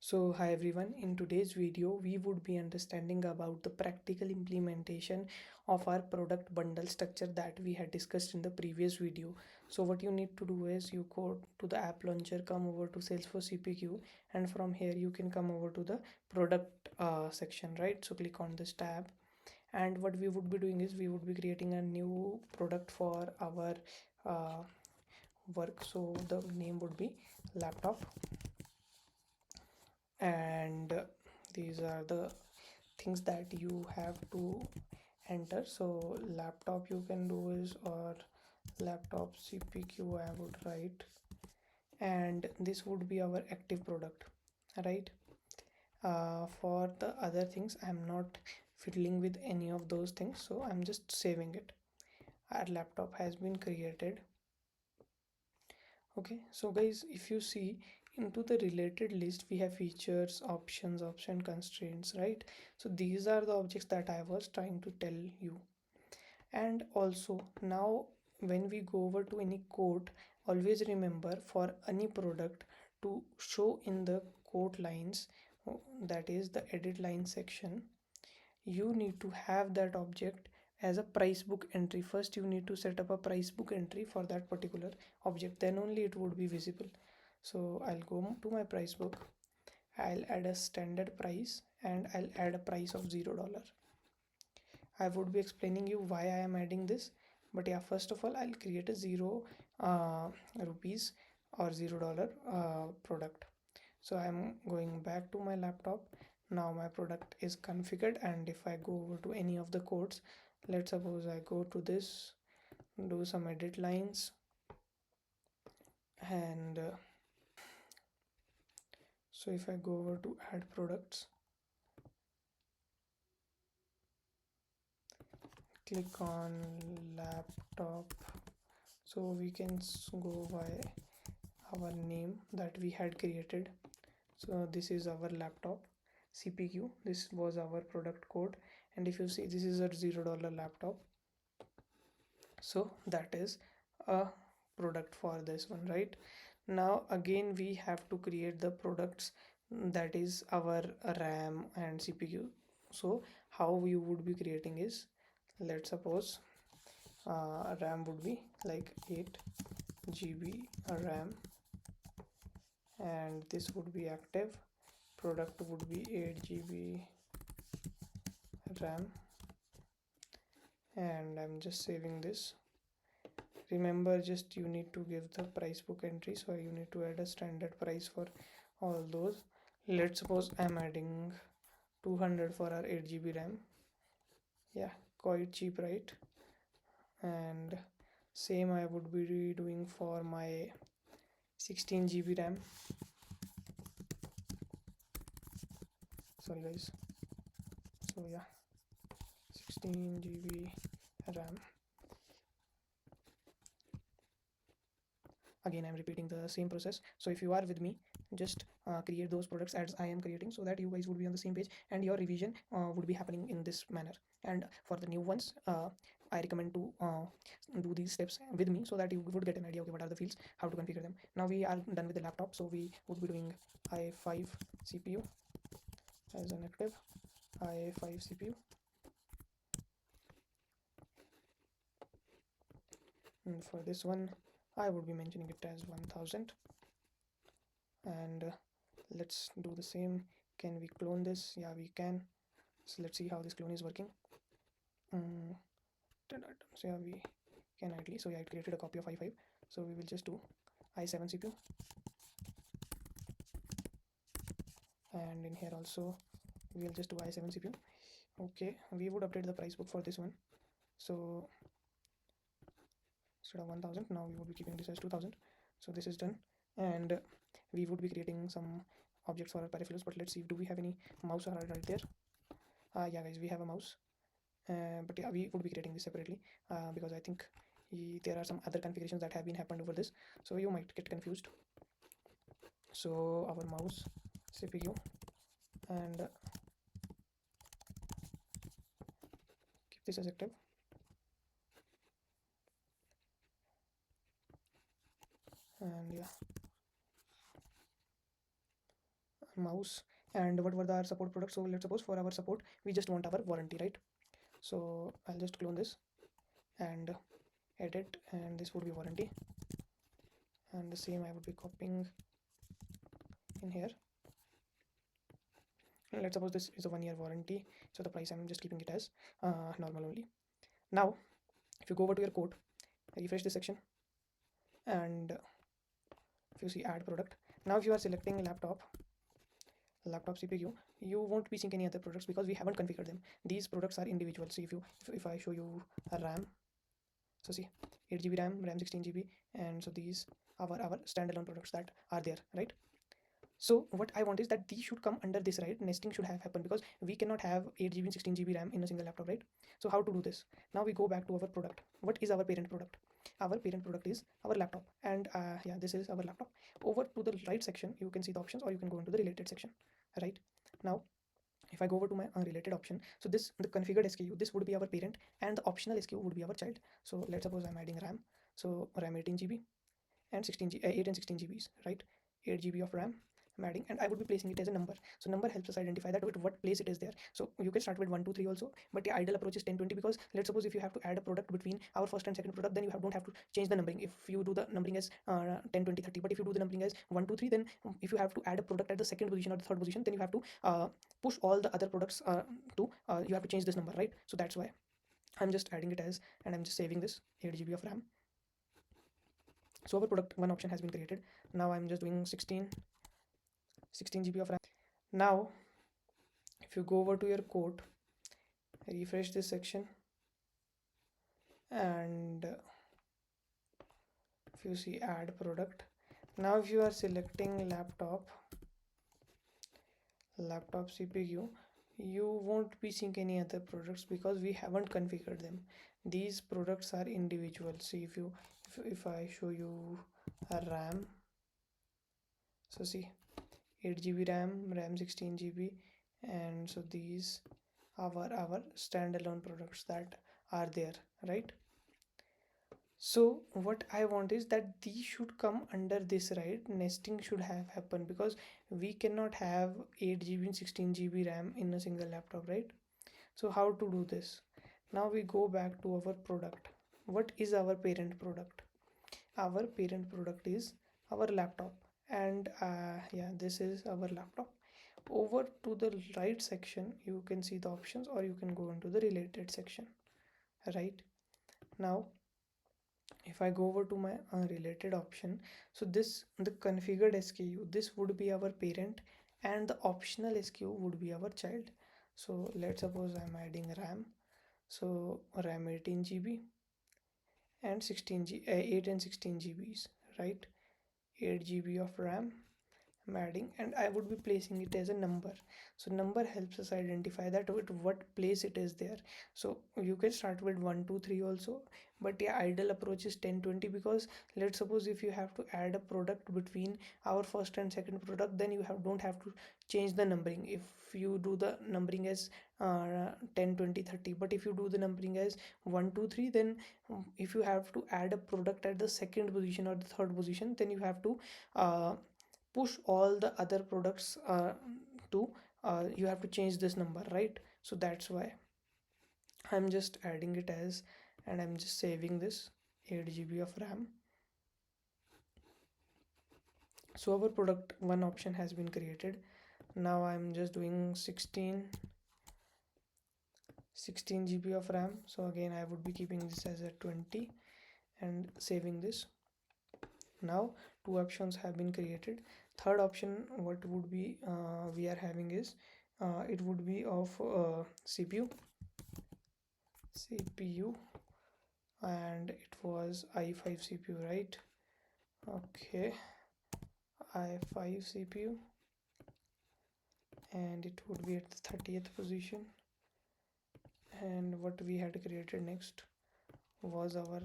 So hi everyone, in today's video we would be understanding about the practical implementation of our product bundle structure that we had discussed in the previous video. So what you need to do is you go to the app launcher, come over to Salesforce CPQ, and from here you can come over to the product section, right? So click on this tab, and what we would be doing is we would be creating a new product for our uh, work. So the name would be laptop, and these are the things that you have to enter. So laptop you can do is, or laptop CPQ I would write, and this would be our active product, right? For the other things I'm not fiddling with any of those things, so I'm just saving it. Our laptop has been created. Okay, so guys, if you see into the related list, we have features, options, option constraints, right? So these are the objects that I was trying to tell you. And also now when we go over to any quote, always remember for any product to show in the quote lines, that is the edit line section, you need to have that object as a price book entry. First you need to set up a price book entry for that particular object, then only it would be visible. So I'll go to my price book, I'll add a standard price, and I'll add a price of $0. I would be explaining you why I am adding this, but yeah, first of all I'll create a 0 rupees or $0 product. So I'm going back to my laptop. Now my product is configured, and if I go over to any of the codes, let's suppose I go to this, do some edit lines, and so if I go over to add products, click on laptop, so we can go by our name that we had created. So this is our laptop CPQ, this was our product code, and if you see, this is a $0 laptop, so that is a product for this one, right? Now again we have to create the products, that is our RAM and CPU. So how we would be creating is, let's suppose RAM would be like 8 GB RAM, and this would be active. Product would be 8 GB RAM, and I'm just saving this. Remember, just you need to give the price book entry, so you need to add a standard price for all those. Let's suppose I'm adding 200 for our 8 GB RAM. Yeah, quite cheap, right? And same I would be doing for my 16 GB RAM. Sorry guys. So yeah, 16 GB RAM. Again I'm repeating the same process, so if you are with me, just create those products as I am creating, so that you guys would be on the same page and your revision would be happening in this manner. And for the new ones, I recommend to do these steps with me, so that you would get an idea, okay, what are the fields, how to configure them. Now we are done with the laptop, so we would be doing i5 CPU as an active, i5 CPU, and for this one I would be mentioning it as 1000. And let's do the same. Can we clone this? Yeah, we can. So let's see how this clone is working. So yeah, we can idly. So yeah, it created a copy of i5, so we will just do i7 CPU, and in here also we will just do i7 CPU. Okay, we would update the price book for this one, so instead of 1000, now we would be keeping this as 2000. So this is done, and we would be creating some objects for our peripherals, but let's see, do we have any mouse right there? Yeah guys, we have a mouse, but yeah, we would be creating this separately, because I think there are some other configurations that have been happened over this, so you might get confused. So our mouse CPU, and keep this as active, and yeah, mouse. And what were the our support products? So let's suppose for our support we just want our warranty, right? So I'll just clone this and edit, and this would be warranty, and the same I would be copying in here. And let's suppose this is a 1-year warranty, so the price I'm just keeping it as normal only. Now if you go over to your code, refresh this section, and if you see add product, now if you are selecting laptop CPU, you won't be seeing any other products because we haven't configured them. These products are individual. So if I show you a RAM, so see 8 GB RAM 16 GB, and so these are our standalone products that are there, right? So what I want is that these should come under this, right? Nesting should have happened because we cannot have 8 GB and 16 GB RAM in a single laptop, right? So how to do this? Now we go back to our product. What is our parent product? Our parent product is our laptop, and yeah, this is our laptop. Over to the right section you can see the options, or you can go into the related section, right? Now if I go over to my related option, so this the configured SKU, this would be our parent, and the optional SKU would be our child. So let's suppose I'm adding RAM, so RAM 18 GB and 8 and 16 GBs, right? 8 GB of RAM I'm adding, and I would be placing it as a number. So number helps us identify that at what place it is there. So you can start with 1 2 3 also, but the ideal approach is 10 20, because let's suppose if you have to add a product between our first and second product, then you don't have to change the numbering if you do the numbering as 10 20 30. But if you do the numbering as 1 2 3, then if you have to add a product at the second position or the third position, then you have to push all the other products to you have to change this number, right? So that's why I'm just adding it as, and I'm just saving this 8 GB of RAM. So our product one option has been created. Now I'm just doing 16 GB of RAM. Now if you go over to your code, refresh this section, and if you see add product, now if you are selecting laptop CPU, you won't be seeing any other products because we haven't configured them. These products are individual. See if I show you a RAM, so see 8 GB RAM 16 GB, and so these are our standalone products that are there, right? So what I want is that these should come under this, right? Nesting should have happened because we cannot have 8 GB and 16 GB RAM in a single laptop, right? So how to do this? Now we go back to our product. What is our parent product? Our parent product is our laptop, and yeah, this is our laptop. Over to the right section you can see the options, or you can go into the related section, right? Now if I go over to my related option, so this the configured SKU, this would be our parent, and the optional SKU would be our child. So let's suppose I'm adding RAM, so RAM 18 GB and 8 and 16 GBs, right? 8 GB of RAM I'm adding, and I would be placing it as a number. So number helps us identify that at what place it is there. So you can start with 1 2 3 also, but the ideal approach is 10 20, because let's suppose if you have to add a product between our first and second product, then you don't have to change the numbering if you do the numbering as 10 20 30. But if you do the numbering as 1 2 3, then if you have to add a product at the second position or the third position, then you have to push all the other products to you have to change this number, right? So that's why I'm just adding it as, and I'm just saving this 8 GB of RAM. So our product one option has been created. Now I'm just doing 16 GB of RAM. So again I would be keeping this as a 20 and saving this. Now two options have been created. Third option what would be we are having is it would be of CPU, and it was i5 CPU, right? Okay, i5 CPU, and it would be at the 30th position. And what we had created next was our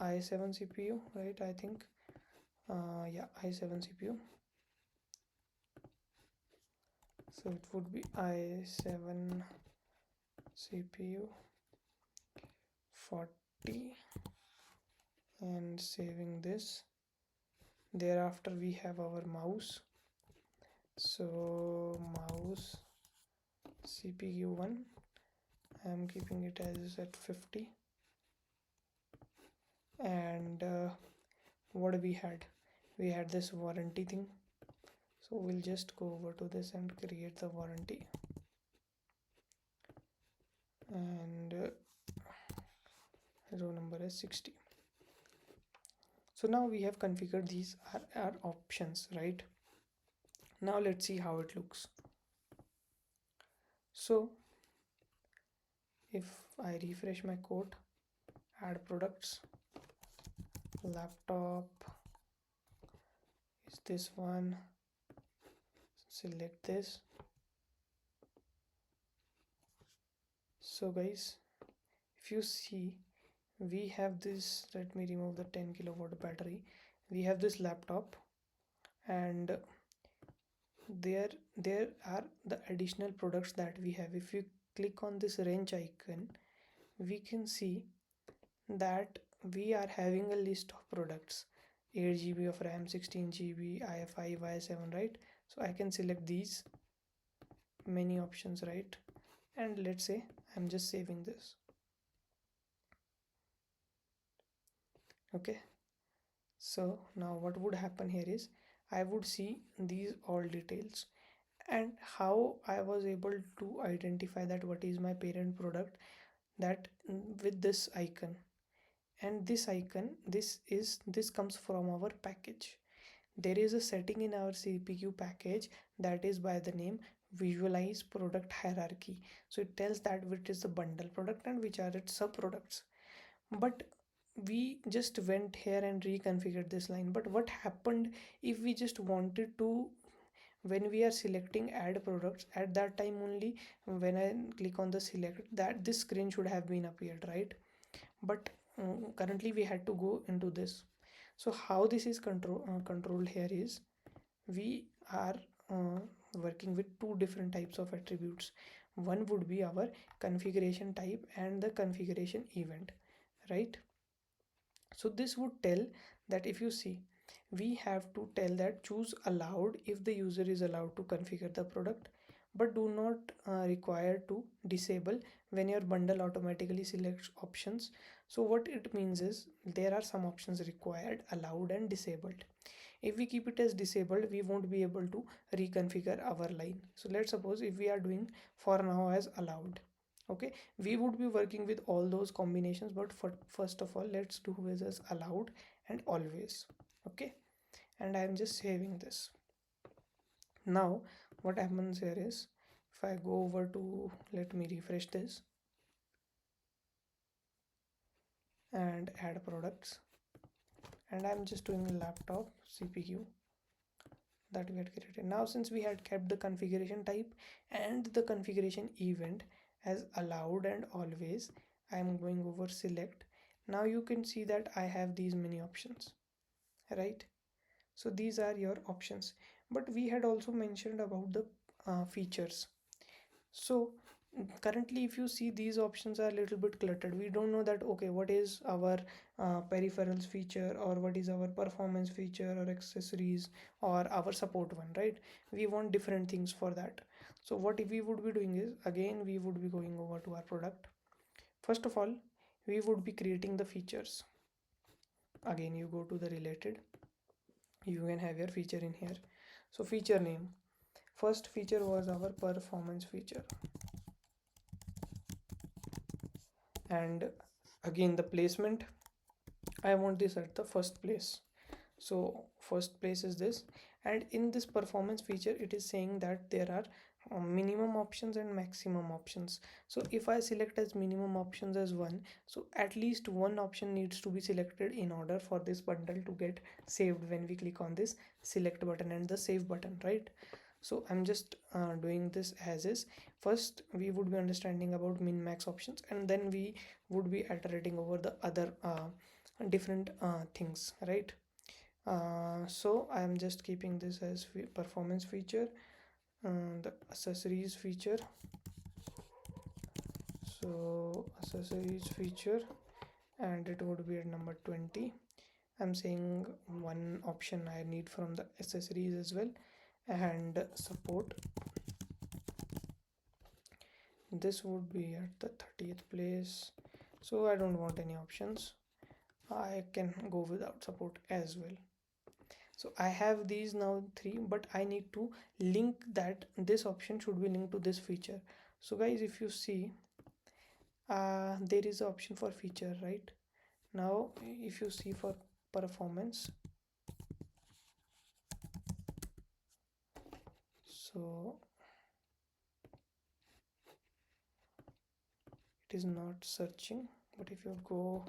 i7 CPU, right? I think yeah, i7 CPU. So it would be i7 CPU 40, and saving this. Thereafter we have our mouse, So mouse CPU 1, I am keeping it as at 50. And what we had this warranty thing, so we'll just go over to this and create the warranty. And row number is 60. So now we have configured these are our options, right? Now let's see how it looks. So if I refresh my code, add products, laptop is this one, select this. So guys, if you see, we have this, let me remove the 10 kilowatt battery. We have this laptop, and there are the additional products that we have. If you click on this wrench icon, we can see that we are having a list of products: 8 GB of RAM, 16 GB, i5, i7, right? So I can select these many options, right? And let's say I'm just saving this. Okay, so now what would happen here is I would see these all details, and how I was able to identify that what is my parent product, that with this icon. And this icon, this comes from our package. There is a setting in our CPQ package that is by the name visualize product hierarchy. So it tells that which is the bundle product and which are its sub products. But we just went here and reconfigured this line. But what happened if we just wanted to, when we are selecting add products, at that time only, when I click on the select, that this screen should have been appeared, right? But currently we had to go into this. So how this is controlled here is, we are uh, working with two different types of attributes. One would be our configuration type and the configuration event, right? So this would tell that, if you see, we have to tell that choose allowed if the user is allowed to configure the product, but do not require to disable when your bundle automatically selects options. So what it means is, there are some options required, allowed and disabled. If we keep it as disabled, we won't be able to reconfigure our line. So let's suppose if we are doing for now as allowed, okay, we would be working with all those combinations. But for first of all, let's do with as allowed and always. Okay, and I'm just saving this. Now what happens here is, if I go over to, let me refresh this and add products, and I'm just doing laptop CPQ that we had created. Now since we had kept the configuration type and the configuration event as allowed and always, I am going over select. Now you can see that I have these many options, right? So these are your options. But we had also mentioned about the features. So currently if you see, these options are a little bit cluttered. We don't know that, okay, what is our peripherals feature, or what is our performance feature, or accessories, or our support one, right? We want different things for that. So what we would be doing is, again we would be going over to our product. First of all, we would be creating the features. Again, you go to the related, you can have your feature in here. So feature name, first feature was our performance feature. And again, the placement, I want this at the first place. So first place is this. And in this performance feature, it is saying that there are minimum options and maximum options. So if I select as minimum options as 1, so at least one option needs to be selected in order for this bundle to get saved when we click on this select button and the save button, right? So I'm just doing this as is. First we would be understanding about min max options, and then we would be iterating over the other different things, right? So I am just keeping this as performance feature, the accessories feature. So accessories feature, and it would be at number 20. I'm saying one option I need from the accessories as well. and support. This would be at the 30th place, so I don't want any options. I can go without support as well. So I have these now three, but I need to link that this option should be linked to this feature. So guys, if you see, there is an option for feature, right? Now if you see for performance, so it is not searching, but if you go,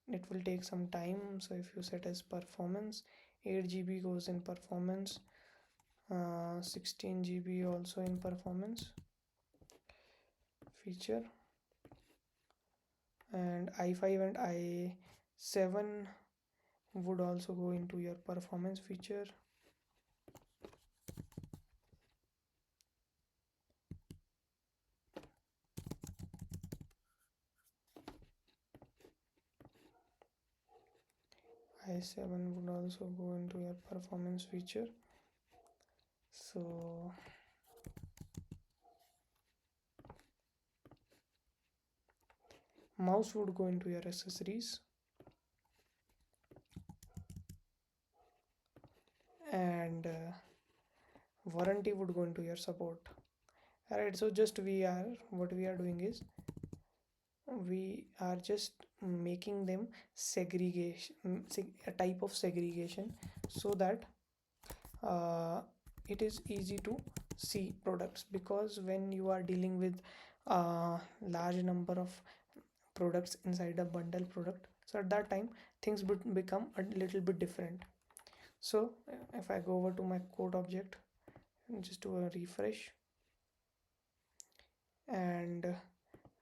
it will take some time. So if you set as performance, 8 GB goes in performance, 16 GB also in performance feature, and i5 and i7 would also go into your performance feature. i7 would also go into your performance feature. So mouse would go into your accessories, and warranty would go into your support. Alright, so just what we are doing is we are just making them segregation, a type of segregation, so that it is easy to see products, because when you are dealing with a large number of products inside a bundle product, so at that time things would become a little bit different. So if I go over to my code object and just do a refresh and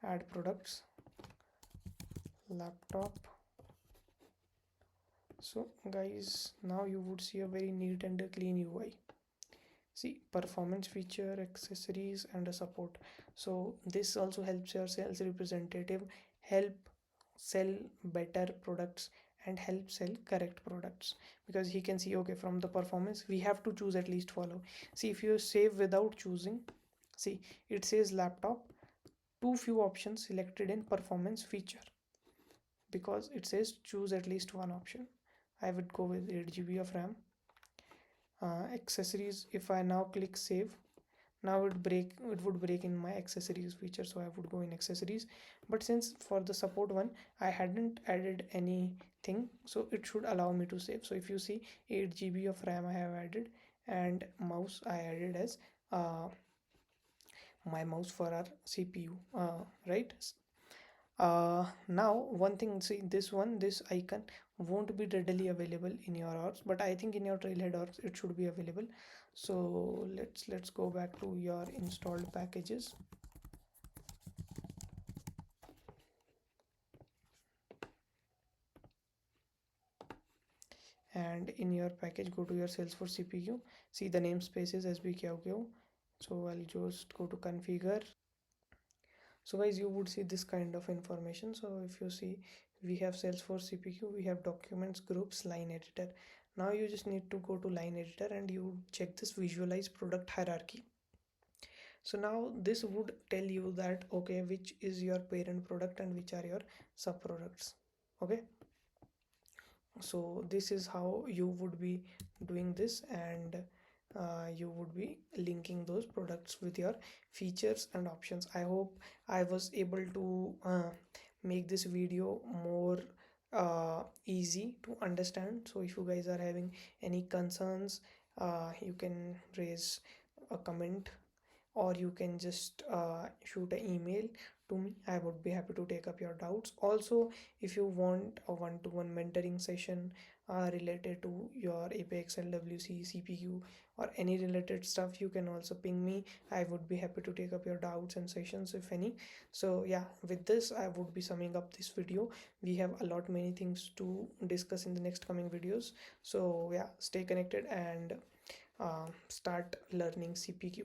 add products, laptop. So guys, now you would see a very neat and a clean UI. See, performance feature, accessories, and a support. So this also helps your sales representative help sell better products and help sell correct products, because he can see, okay, from the performance we have to choose at least follow. See, if you save without choosing, see, it says laptop, too few options selected in performance feature, because it says choose at least one option. I would go with 8 GB of RAM. Accessories, if I now click save, now it would break in my accessories feature, so I would go in accessories. But since for the support one I hadn't added anything, so it should allow me to save. So if you see, 8 GB of RAM I have added, and mouse I added as my mouse for our CPU, right? Now one thing, see, this icon won't be readily available in your orgs, but I think in your trailhead orgs it should be available. So let's go back to your installed packages, and in your package go to your Salesforce CPQ. See, the namespace is SBQQ. So I'll just go to configure. So guys, you would see this kind of information. So if you see, we have Salesforce CPQ, we have documents, groups, line editor. Now you just need to go to line editor and you check this visualize product hierarchy. So now this would tell you that, okay, which is your parent product and which are your sub products. Okay, so this is how you would be doing this, and you would be linking those products with your features and options. I hope I was able to make this video more easy to understand. So if you guys are having any concerns, you can raise a comment, or you can just shoot an email to me. I would be happy to take up your doubts. Also, if you want a one-to-one mentoring session related to your Apex, LWC, CPQ, or any related stuff, you can also ping me. I would be happy to take up your doubts and sessions if any. So yeah, with this I would be summing up this video. We have a lot many things to discuss in the next coming videos. So yeah, stay connected and start learning CPQ.